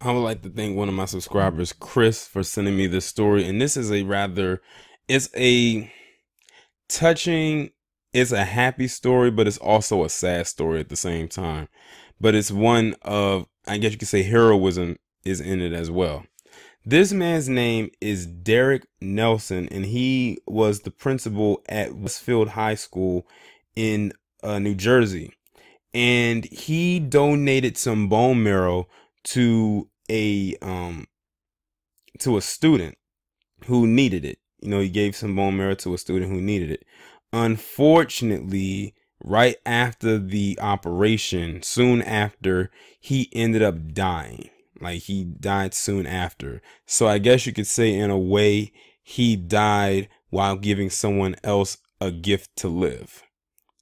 I would like to thank one of my subscribers, Chris, for sending me this story. And this is it's a touching, it's a happy story, but it's also a sad story at the same time. But it's one of, I guess you could say, heroism is in it as well. This man's name is Derrick Nelson, and he was the principal at Westfield High School in New Jersey. And he donated some bone marrow to a student who needed it. He gave some bone marrow to a student who needed it. Unfortunately, right after the operation, soon after, he ended up dying. Like, he died soon after. So I guess you could say, in a way, he died while giving someone else a gift to live.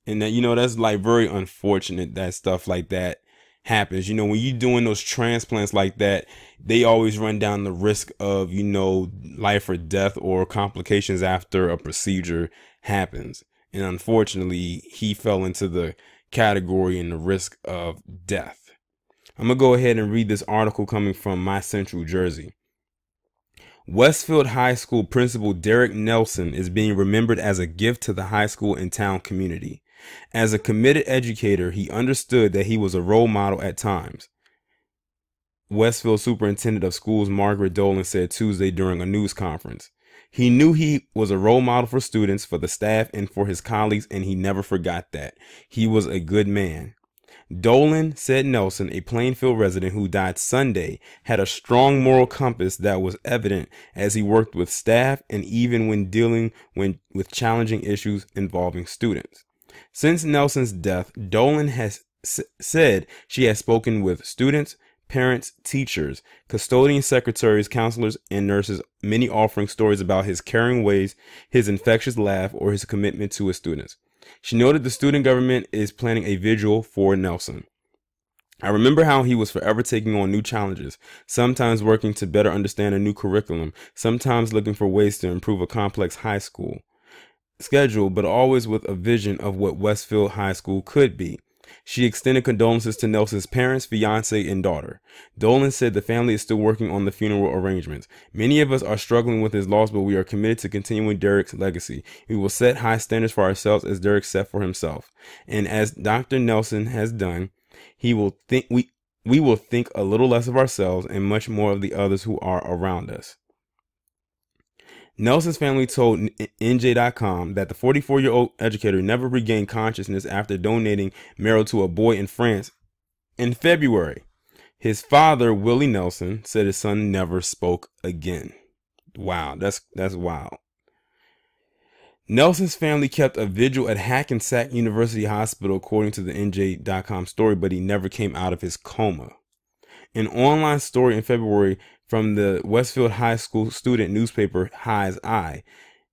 And that, that's like very unfortunate that stuff like that happens. When you're doing those transplants like that, they always run down the risk of, life or death or complications after a procedure happens. And unfortunately, he fell into the category and the risk of death. I'm going to go ahead and read this article coming from My Central Jersey. Westfield High School principal Derrick Nelson is being remembered as a gift to the high school and town community. As a committed educator, he understood that he was a role model at times. Westfield Superintendent of Schools Margaret Dolan said Tuesday during a news conference. He knew he was a role model for students, for the staff, and for his colleagues, and he never forgot that. He was a good man. Dolan said Nelson, a Plainfield resident who died Sunday, had a strong moral compass that was evident as he worked with staff and even when dealing with challenging issues involving students. Since Nelson's death, Dolan has said she has spoken with students, parents, teachers, custodian secretaries, counselors, and nurses, many offering stories about his caring ways, his infectious laugh, or his commitment to his students. She noted the student government is planning a vigil for Nelson. I remember how he was forever taking on new challenges, sometimes working to better understand a new curriculum, sometimes looking for ways to improve a complex high school schedule, but always with a vision of what Westfield High School could be. She extended condolences to Nelson's parents, fiance, and daughter. Dolan said the family is still working on the funeral arrangements. Many of us are struggling with his loss, but we are committed to continuing Derrick's legacy. We will set high standards for ourselves as Derrick set for himself. And as Dr. Nelson has done, we will think a little less of ourselves and much more of the others who are around us. Nelson's family told NJ.com that the 44-year-old educator never regained consciousness after donating marrow to a boy in France in February. His father, Willie Nelson, said his son never spoke again. Wow, that's wild. Nelson's family kept a vigil at Hackensack University Hospital, according to the NJ.com story, but he never came out of his coma. An online story in February from the Westfield High School student newspaper High's Eye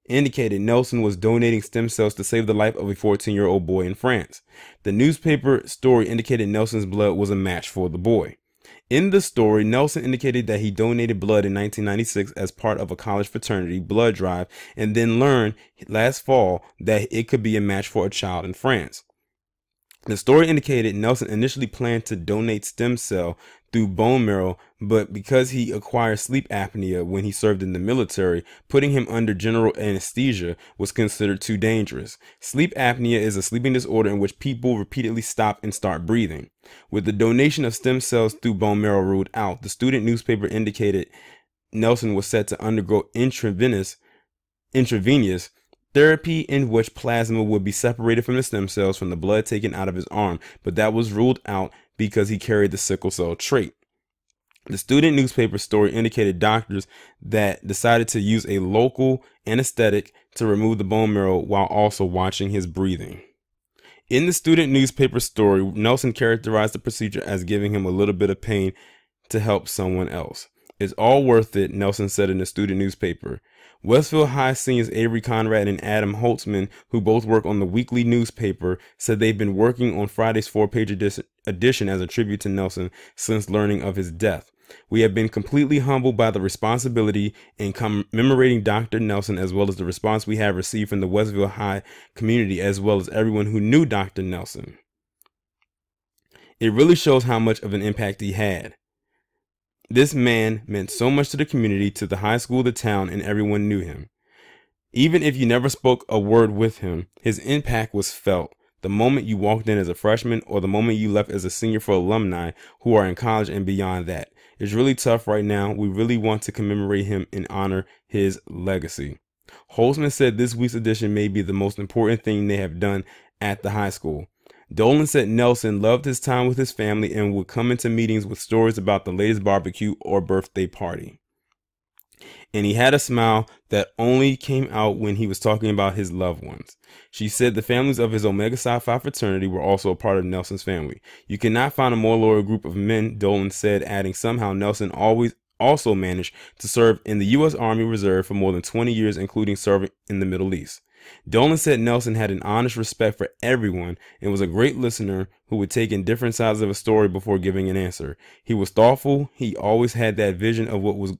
indicated Nelson was donating stem cells to save the life of a 14-year-old boy in France. The newspaper story indicated Nelson's blood was a match for the boy. In the story, Nelson indicated that he donated blood in 1996 as part of a college fraternity blood drive and then learned last fall that it could be a match for a child in France. The story indicated Nelson initially planned to donate stem cell through bone marrow, but because he acquired sleep apnea when he served in the military, putting him under general anesthesia was considered too dangerous. Sleep apnea is a sleeping disorder in which people repeatedly stop and start breathing. With the donation of stem cells through bone marrow ruled out, the student newspaper indicated Nelson was set to undergo intravenous therapy in which plasma would be separated from the stem cells from the blood taken out of his arm, but that was ruled out because he carried the sickle cell trait. The student newspaper story indicated doctors that decided to use a local anesthetic to remove the bone marrow while also watching his breathing. In the student newspaper story, Nelson characterized the procedure as giving him a little bit of pain to help someone else. It's all worth it, Nelson said in the student newspaper. Westfield High seniors Avery Conrad and Adam Holtzman, who both work on the weekly newspaper, said they've been working on Friday's 4-page edition as a tribute to Nelson since learning of his death. We have been completely humbled by the responsibility in commemorating Dr. Nelson, as well as the response we have received from the Westfield High community, as well as everyone who knew Dr. Nelson. It really shows how much of an impact he had. This man meant so much to the community, to the high school, the town, and everyone knew him. Even if you never spoke a word with him, his impact was felt the moment you walked in as a freshman or the moment you left as a senior for alumni who are in college and beyond that. It's really tough right now. We really want to commemorate him and honor his legacy. Holzman said this week's edition may be the most important thing they have done at the high school. Dolan said Nelson loved his time with his family and would come into meetings with stories about the latest barbecue or birthday party. And he had a smile that only came out when he was talking about his loved ones. She said the families of his Omega Psi Phi fraternity were also a part of Nelson's family. You cannot find a more loyal group of men, Dolan said, adding somehow Nelson also managed to serve in the U.S. Army Reserve for more than 20 years, including serving in the Middle East. Dolan said Nelson had an honest respect for everyone and was a great listener who would take in different sides of a story before giving an answer. He was thoughtful. He always had that vision of what he was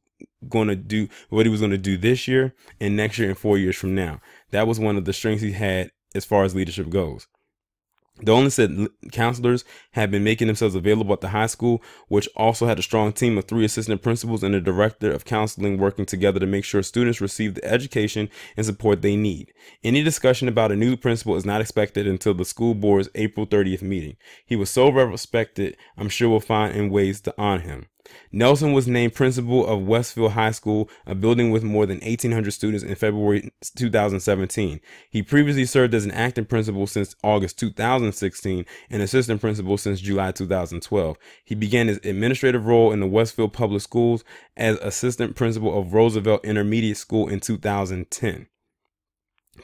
going to do this year and next year and 4 years from now. That was one of the strengths he had as far as leadership goes. Dolan said counselors had been making themselves available at the high school, which also had a strong team of 3 assistant principals and a director of counseling working together to make sure students receive the education and support they need. Any discussion about a new principal is not expected until the school board's April 30th meeting. He was so well respected, I'm sure we'll find ways to honor him. Nelson was named principal of Westfield High School, a building with more than 1,800 students, in February 2017. He previously served as an acting principal since August 2016 and assistant principal since July 2012. He began his administrative role in the Westfield Public Schools as assistant principal of Roosevelt Intermediate School in 2010.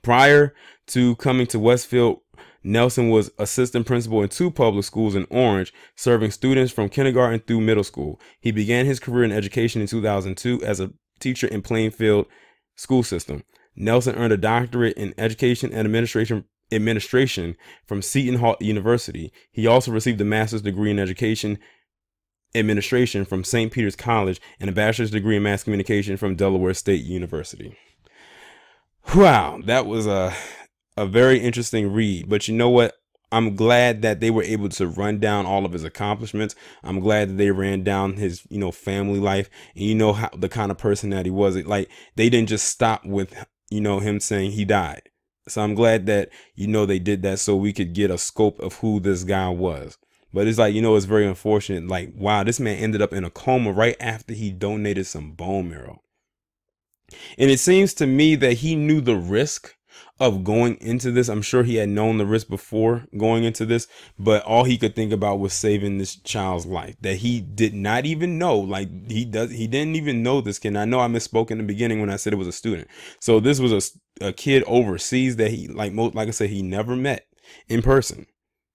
Prior to coming to Westfield, Nelson was assistant principal in 2 public schools in Orange, serving students from kindergarten through middle school. He began his career in education in 2002 as a teacher in Plainfield school system. Nelson earned a doctorate in education and administration from Seton Hall University. He also received a master's degree in education administration from St. Peter's College and a bachelor's degree in mass communication from Delaware State University. Wow, that was a very interesting read. But you know what? I'm glad that they were able to run down all of his accomplishments. I'm glad that they ran down his, family life and how the kind of person that he was. Like, they didn't just stop with, him saying he died. So I'm glad that, they did that so we could get a scope of who this guy was. But it's like, it's very unfortunate. Like, wow, this man ended up in a coma right after he donated some bone marrow. And it seems to me that he knew the risk of going into this. I'm sure he had known the risk before going into this, but all he could think about was saving this child's life that he did not even know. Like, he didn't even know this kid. I know I misspoke in the beginning when I said it was a student. So this was a kid overseas that he, like I said, he never met in person.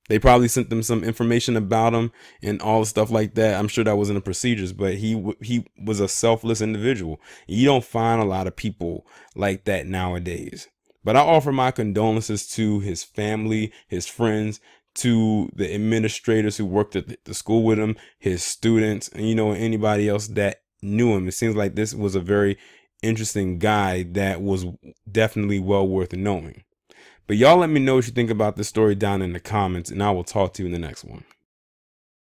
They probably sent them some information about him and all stuff like that. I'm sure that was in the procedures, but he was a selfless individual. You don't find a lot of people like that nowadays. But I offer my condolences to his family, his friends, to the administrators who worked at the school with him, his students, and anybody else that knew him. It seems like this was a very interesting guy that was definitely well worth knowing. But y'all let me know what you think about this story down in the comments, and I will talk to you in the next one.